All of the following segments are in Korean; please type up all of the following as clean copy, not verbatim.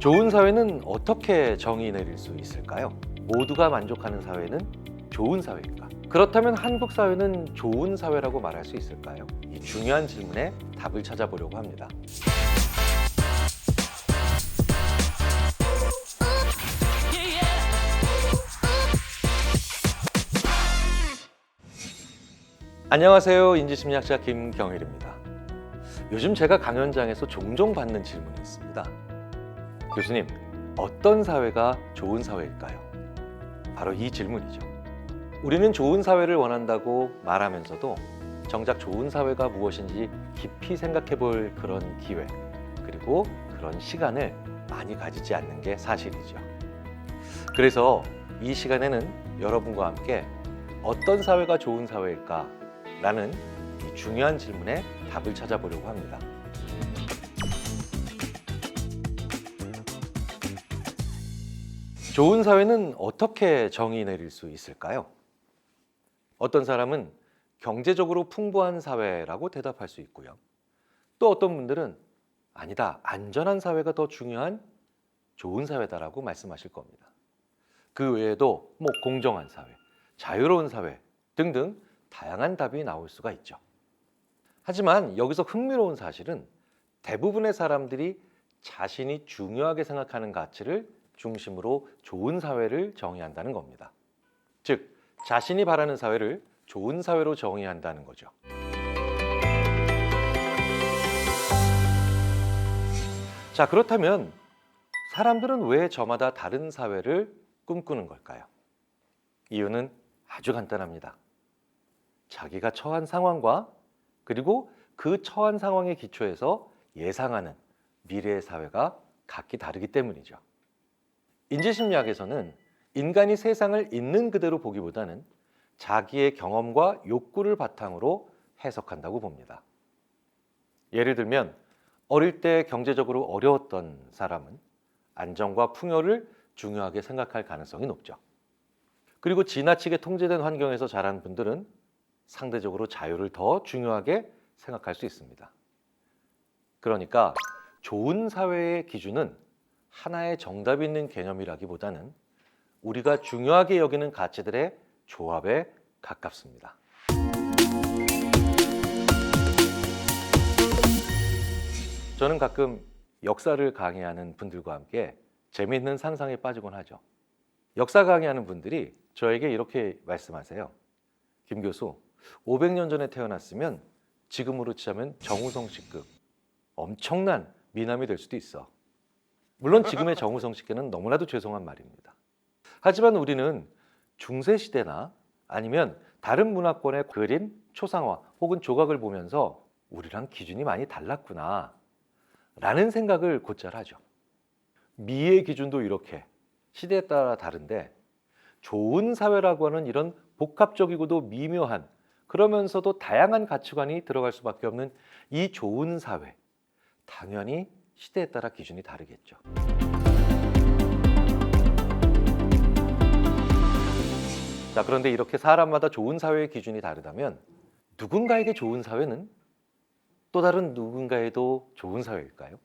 좋은 사회는 어떻게 정의 내릴 수 있을까요? 모두가 만족하는 사회는 좋은 사회인가? 그렇다면 한국 사회는 좋은 사회라고 말할 수 있을까요? 이 중요한 질문에 답을 찾아보려고 합니다. 안녕하세요. 인지심리학자 김경일입니다. 요즘 제가 강연장에서 종종 받는 질문이 있습니다. 교수님, 어떤 사회가 좋은 사회일까요? 바로 이 질문이죠. 우리는 좋은 사회를 원한다고 말하면서도 정작 좋은 사회가 무엇인지 깊이 생각해 볼 그런 기회, 그리고 그런 시간을 많이 가지지 않는 게 사실이죠. 그래서 이 시간에는 여러분과 함께 어떤 사회가 좋은 사회일까? 라는 이 중요한 질문에 답을 찾아보려고 합니다. 좋은 사회는 어떻게 정의 내릴 수 있을까요? 어떤 사람은 경제적으로 풍부한 사회라고 대답할 수 있고요. 또 어떤 분들은 아니다, 안전한 사회가 더 중요한 좋은 사회다라고 말씀하실 겁니다. 그 외에도 공정한 사회, 자유로운 사회 등등 다양한 답이 나올 수가 있죠. 하지만 여기서 흥미로운 사실은 대부분의 사람들이 자신이 중요하게 생각하는 가치를 중심으로 좋은 사회를 정의한다는 겁니다. 즉, 자신이 바라는 사회를 좋은 사회로 정의한다는 거죠. 자, 그렇다면 사람들은 왜 저마다 다른 사회를 꿈꾸는 걸까요? 이유는 아주 간단합니다. 자기가 처한 상황과 그리고 그 처한 상황의 기초에서 예상하는 미래의 사회가 각기 다르기 때문이죠. 인지심리학에서는 인간이 세상을 있는 그대로 보기보다는 자기의 경험과 욕구를 바탕으로 해석한다고 봅니다. 예를 들면 어릴 때 경제적으로 어려웠던 사람은 안정과 풍요를 중요하게 생각할 가능성이 높죠. 그리고 지나치게 통제된 환경에서 자란 분들은 상대적으로 자유를 더 중요하게 생각할 수 있습니다. 그러니까 좋은 사회의 기준은 하나의 정답이 있는 개념이라기보다는 우리가 중요하게 여기는 가치들의 조합에 가깝습니다. 저는 가끔 역사를 강의하는 분들과 함께 재미있는 상상에 빠지곤 하죠. 역사 강의하는 분들이 저에게 이렇게 말씀하세요. 김 교수, 500년 전에 태어났으면 지금으로 치자면 정우성 씨급 엄청난 미남이 될 수도 있어. 물론 지금의 정우성 씨께는 너무나도 죄송한 말입니다. 하지만 우리는 중세시대나 아니면 다른 문화권의 그림, 초상화 혹은 조각을 보면서 우리랑 기준이 많이 달랐구나 라는 생각을 곧잘 하죠. 미의 기준도 이렇게 시대에 따라 다른데 좋은 사회라고 하는 이런 복합적이고도 미묘한 그러면서도 다양한 가치관이 들어갈 수밖에 없는 이 좋은 사회, 당연히 시대에 따라 기준이 다르겠죠. 자, 그런데 이렇게 사람마다 좋은 사회의 기준이 다르다면 누군가에게 좋은 사회는 또 다른 누군가에도 좋은 사회일까요?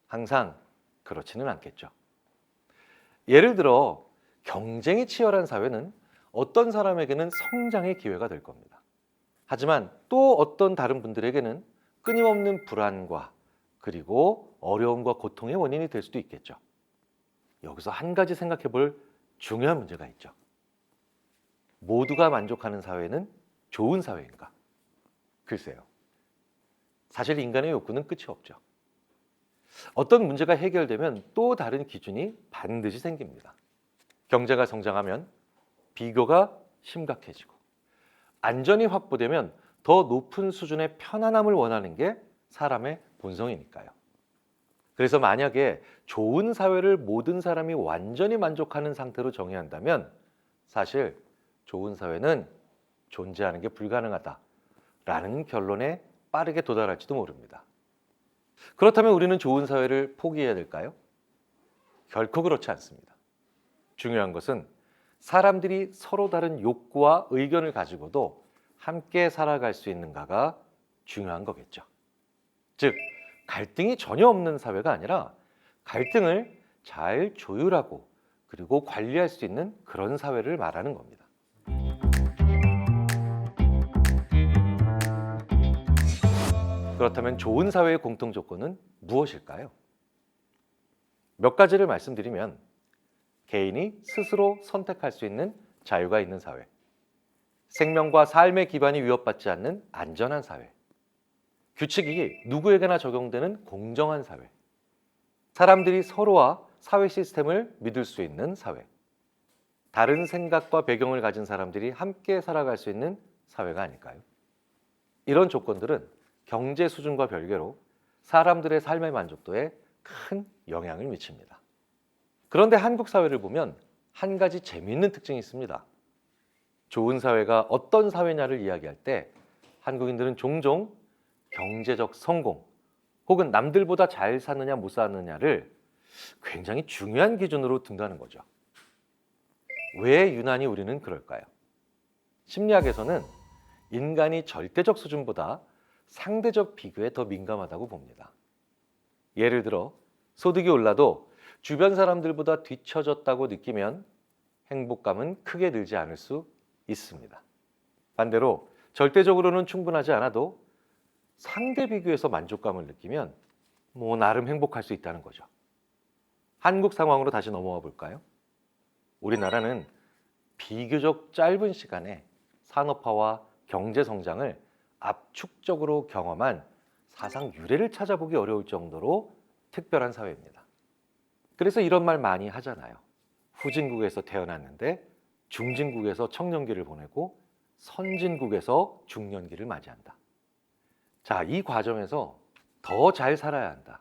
항상 그렇지는 않겠죠. 예를 들어 경쟁이 치열한 사회는 어떤 사람에게는 성장의 기회가 될 겁니다. 하지만 또 어떤 다른 분들에게는 끊임없는 불안과 그리고 어려움과 고통의 원인이 될 수도 있겠죠. 여기서 한 가지 생각해 볼 중요한 문제가 있죠. 모두가 만족하는 사회는 좋은 사회인가? 글쎄요. 사실 인간의 욕구는 끝이 없죠. 어떤 문제가 해결되면 또 다른 기준이 반드시 생깁니다. 경제가 성장하면 비교가 심각해지고 안전이 확보되면 더 높은 수준의 편안함을 원하는 게 사람의 본성이니까요. 그래서 만약에 좋은 사회를 모든 사람이 완전히 만족하는 상태로 정의한다면 사실 좋은 사회는 존재하는 게 불가능하다라는 결론에 빠르게 도달할지도 모릅니다. 그렇다면 우리는 좋은 사회를 포기해야 될까요? 결코 그렇지 않습니다. 중요한 것은 사람들이 서로 다른 욕구와 의견을 가지고도 함께 살아갈 수 있는가가 중요한 거겠죠. 즉, 갈등이 전혀 없는 사회가 아니라 갈등을 잘 조율하고 그리고 관리할 수 있는 그런 사회를 말하는 겁니다. 그렇다면 좋은 사회의 공통 조건은 무엇일까요? 몇 가지를 말씀드리면 개인이 스스로 선택할 수 있는 자유가 있는 사회, 생명과 삶의 기반이 위협받지 않는 안전한 사회, 규칙이 누구에게나 적용되는 공정한 사회, 사람들이 서로와 사회 시스템을 믿을 수 있는 사회, 다른 생각과 배경을 가진 사람들이 함께 살아갈 수 있는 사회가 아닐까요? 이런 조건들은 경제 수준과 별개로 사람들의 삶의 만족도에 큰 영향을 미칩니다. 그런데 한국 사회를 보면 한 가지 재미있는 특징이 있습니다. 좋은 사회가 어떤 사회냐를 이야기할 때 한국인들은 종종 경제적 성공 혹은 남들보다 잘 사느냐 못 사느냐를 굉장히 중요한 기준으로 둔다는 거죠. 왜 유난히 우리는 그럴까요? 심리학에서는 인간이 절대적 수준보다 상대적 비교에 더 민감하다고 봅니다. 예를 들어 소득이 올라도 주변 사람들보다 뒤처졌다고 느끼면 행복감은 크게 늘지 않을 수 있습니다. 반대로 절대적으로는 충분하지 않아도 상대 비교에서 만족감을 느끼면 나름 행복할 수 있다는 거죠. 한국 상황으로 다시 넘어와 볼까요? 우리나라는 비교적 짧은 시간에 산업화와 경제 성장을 압축적으로 경험한 사상 유례를 찾아보기 어려울 정도로 특별한 사회입니다. 그래서 이런 말 많이 하잖아요. 후진국에서 태어났는데 중진국에서 청년기를 보내고 선진국에서 중년기를 맞이한다. 자, 이 과정에서 더 잘 살아야 한다,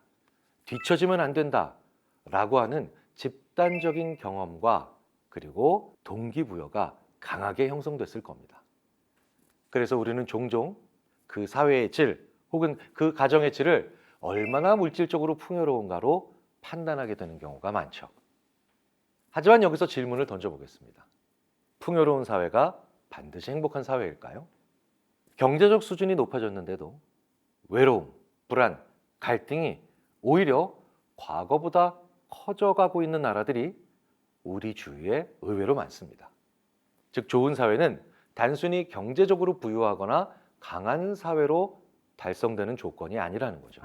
뒤처지면 안 된다 라고 하는 집단적인 경험과 그리고 동기부여가 강하게 형성됐을 겁니다. 그래서 우리는 종종 그 사회의 질 혹은 그 가정의 질을 얼마나 물질적으로 풍요로운가로 판단하게 되는 경우가 많죠. 하지만 여기서 질문을 던져보겠습니다. 풍요로운 사회가 반드시 행복한 사회일까요? 경제적 수준이 높아졌는데도 외로움, 불안, 갈등이 오히려 과거보다 커져가고 있는 나라들이 우리 주위에 의외로 많습니다. 즉 좋은 사회는 단순히 경제적으로 부유하거나 강한 사회로 달성되는 조건이 아니라는 거죠.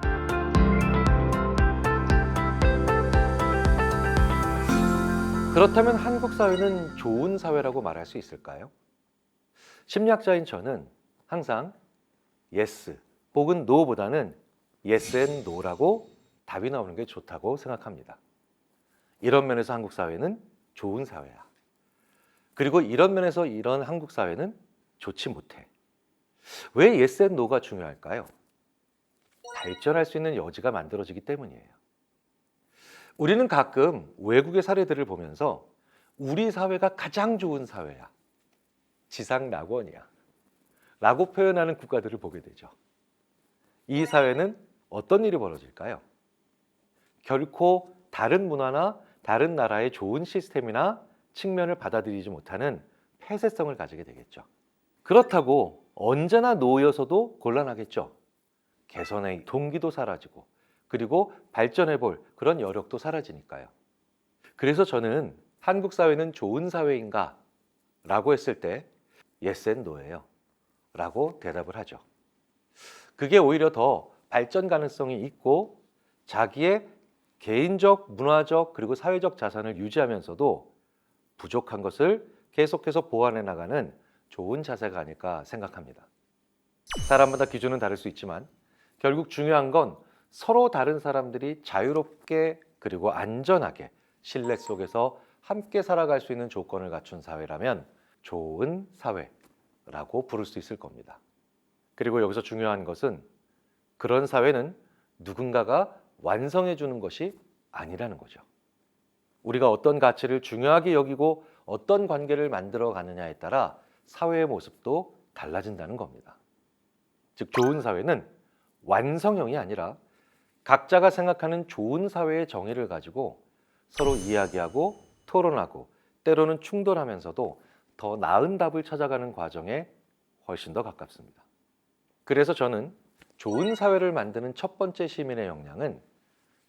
그렇다면 한국 사회는 좋은 사회라고 말할 수 있을까요? 심리학자인 저는 항상 yes 혹은 no보다는 yes and no라고 답이 나오는 게 좋다고 생각합니다. 이런 면에서 한국 사회는 좋은 사회야. 그리고 이런 면에서 이런 한국 사회는 좋지 못해. 왜 yes and no가 중요할까요? 발전할 수 있는 여지가 만들어지기 때문이에요. 우리는 가끔 외국의 사례들을 보면서 우리 사회가 가장 좋은 사회야, 지상낙원이야 라고 표현하는 국가들을 보게 되죠. 이 사회는 어떤 일이 벌어질까요? 결코 다른 문화나 다른 나라의 좋은 시스템이나 측면을 받아들이지 못하는 폐쇄성을 가지게 되겠죠. 그렇다고 언제나 놓여서도 곤란하겠죠. 개선의 동기도 사라지고 그리고 발전해볼 그런 여력도 사라지니까요. 그래서 저는 한국 사회는 좋은 사회인가? 라고 했을 때 yes and no예요 라고 대답을 하죠. 그게 오히려 더 발전 가능성이 있고 자기의 개인적, 문화적 그리고 사회적 자산을 유지하면서도 부족한 것을 계속해서 보완해 나가는 좋은 자세가 아닐까 생각합니다. 사람마다 기준은 다를 수 있지만 결국 중요한 건 서로 다른 사람들이 자유롭게 그리고 안전하게 신뢰 속에서 함께 살아갈 수 있는 조건을 갖춘 사회라면 좋은 사회라고 부를 수 있을 겁니다. 그리고 여기서 중요한 것은 그런 사회는 누군가가 완성해 주는 것이 아니라는 거죠. 우리가 어떤 가치를 중요하게 여기고 어떤 관계를 만들어 가느냐에 따라 사회의 모습도 달라진다는 겁니다. 즉 좋은 사회는 완성형이 아니라 각자가 생각하는 좋은 사회의 정의를 가지고 서로 이야기하고 토론하고 때로는 충돌하면서도 더 나은 답을 찾아가는 과정에 훨씬 더 가깝습니다. 그래서 저는 좋은 사회를 만드는 첫 번째 시민의 역량은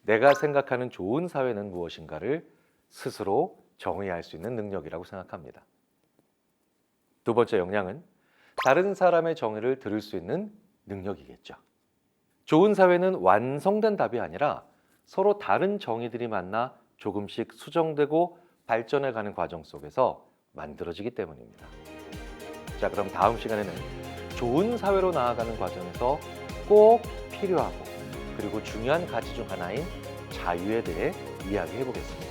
내가 생각하는 좋은 사회는 무엇인가를 스스로 정의할 수 있는 능력이라고 생각합니다. 두 번째 역량은 다른 사람의 정의를 들을 수 있는 능력이겠죠. 좋은 사회는 완성된 답이 아니라 서로 다른 정의들이 만나 조금씩 수정되고 발전해가는 과정 속에서 만들어지기 때문입니다. 자, 그럼 다음 시간에는 좋은 사회로 나아가는 과정에서 꼭 필요하고 그리고 중요한 가치 중 하나인 자유에 대해 이야기해 보겠습니다.